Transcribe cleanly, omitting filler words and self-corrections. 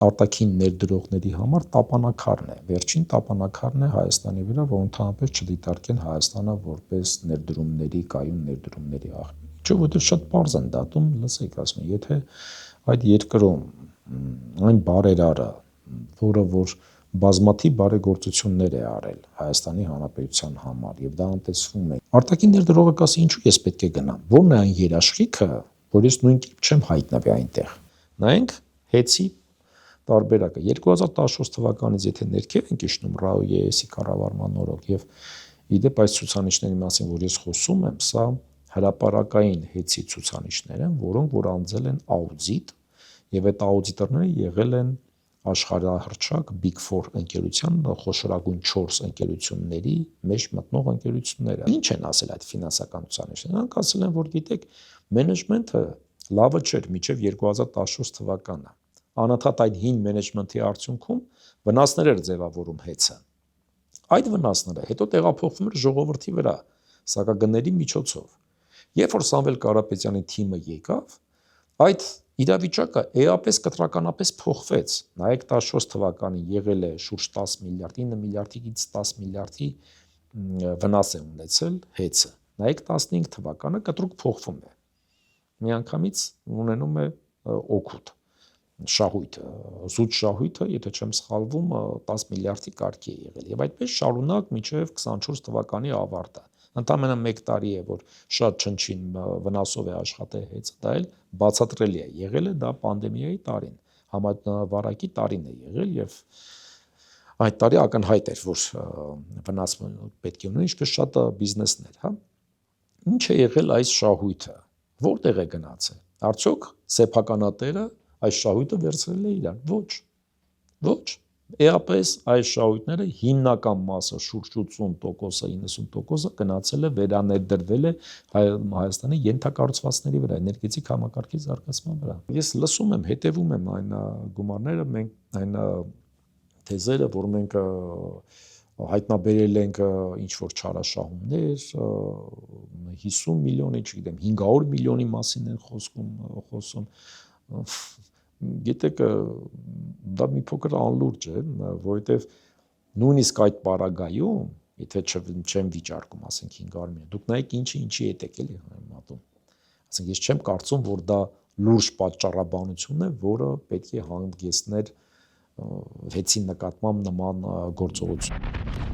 արտաքին ներդրողների համար տապանակարն է, վերջին տապանակարն է Հայաստանի վրա, որ ընդհանրապես չդիտարկեն Հայաստանը որպես ներդրումների, կայուն ներդրումների աղբյուր։ Չէ, որովհետև շատ պարզ են դատում, լսեք, ասում են, եթե այդ երկրում այն բարերարը, որը որ բազմաթիվ բարեգործություններ է արել Հայաստանի Հանրապետության համար եւ դա անտեսվում է, արտաքին ներդրողը կասի, ինչու ես պետք է գնամ, ո՞րն է այն երաշխիքը, որ ես նույն կերպ չեմ հայտնվի այնտեղ։ Նայենք հեցի տարբերակը 2014 թվականից եթե ներքև ենք իջնում ՌԱՕ-ի կառավարման օրոք եւ իդեպ այս ցուցանիշների մասին, որ ես խոսում եմ, սա հրապարակային հեցի ցուցանիշներ են, որոնք որ անձել են աուդիտ եւ այդ աուդիտորները եղել են աշխարհահռչակ Big 4 ընկերության խոշորագույն 4 ընկերությունների մեջ մտնող ընկերությունները։ Ինչ են ասել այդ ֆինանսական ցուցանիշները։ Նրանք ասել են, որ գիտեք, մենեջմենթը լավը չէր մինչև 2014 թվականը։ Անընդհատ այդ հին մենեջմենթի արդյունքում վնասներ էր ձևավորում հեցը։ Այդ վնասները հետո տեղափոխվում էր ժողովրդի վրա սակագների միջոցով։ Երբ որ Սամվել Կարապետյանի թիմը եկավ, այդ իրավիճակը էապես կտրականապես փոխվեց։ Նայեք 14 թվականին եղել է շուրջ 10 միլիարդ, 9 միլիարդից 10 միլիարդի վնաս է ունեցել հեցը։ Նայեք 15 թվականը կտրուկ փոխվում է։ Միանգամից ունենում է օգուտ։ Շահույթը, զուտ շահույթը, եթե չեմ սխալվում, 10 միլիարդի կարգի է եղել։ Եվ այդպես շարունակ մինչև 24 թվականի ավարտը։ Ընդամենը 1 տարի է, որ շատ չնչին վնասով է աշխատել հեցը, դա էլ բացատրելի է եղել է, դա պանդեմիայի տարին, համավարակի տարին է եղել եւ այդ տարի ակնհայտ էր, որ վնաս պետք է ունենա, ինչպես շատ բիզնեսներ, հա։ Ինչ է եղել այս շահույթը, որտեղ է գնացել։ Արդյոք սեփականատերը այս շահույթը վերցրել է իրան։ Ոչ։ Էապես այս շահույթները հիմնական մասը շուրջ 80%-ը, 90%-ը գնացել է վերաներդրվել է Հայաստանի ենթակառուցվածքների վրա, էներգետիկ համակարգի զարգացման վրա։ Ես լսում եմ, հետևում եմ այն գումարները, մենք այն թեզերը, որ մենք հայտնաբերել ենք ինչ որ չարաշահումներ, 50 միլիոնի, չգիտեմ, 500 միլիոնի մասին են խոսում գիտեք, դա մի փոքր անլուրջ է, որովհետև նույնիսկ այդ պարագայում, եթե չեմ վիճարկում, ասենք 500 միլիոն, դուք նայեք ինչի հետ եք էլի համատում։ Ասենք ես չեմ կարծում, որ դա լուրջ պատճառաբանություն է, որը պետք է հանգեցներ հեցի նկատմամբ նման գործողություն։